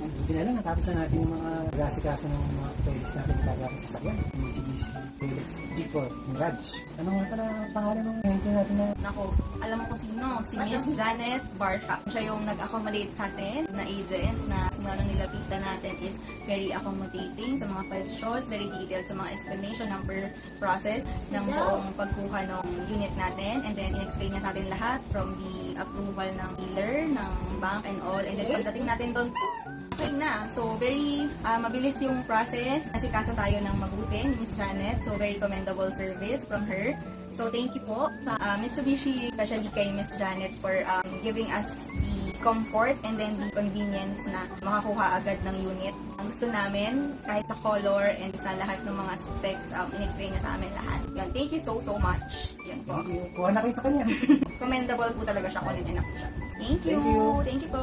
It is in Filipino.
Buti na lang, natapos na natin yung mga gasikaso ng mga playlist natin kagapos sa sakyan. Yung GGC, playlist, G4, yung Raj. Ano nga pala pangalan ng event natin na? Nako, alam mo kung sino, si Miss Janet Barca. Siya yung nag-accommodate sa atin na agent na simula nang nilapitan natin is very accommodating sa mga questions, very detailed sa mga explanation ng per process ng buong pagkuha ng unit natin. And then, in-explain niya sa atin lahat from the approval ng dealer, ng bank and all. And then, pagdating natin doon, okay na. So, very mabilis yung process. Nasikaso tayo ng mabuti ni Miss Janet. So, very commendable service from her. So, thank you po sa Mitsubishi, especially kay Miss Janet for giving us the comfort and then the convenience na makakuha agad ng unit. Ang gusto namin, kahit sa color and sa lahat ng mga specs, in-explain niya sa amin lahat. Yan, thank you so much. Yan po. Thank you. Kuha na kayo sa kanya. Commendable po talaga siya, kunin niya na po siya. Thank you. Thank you po.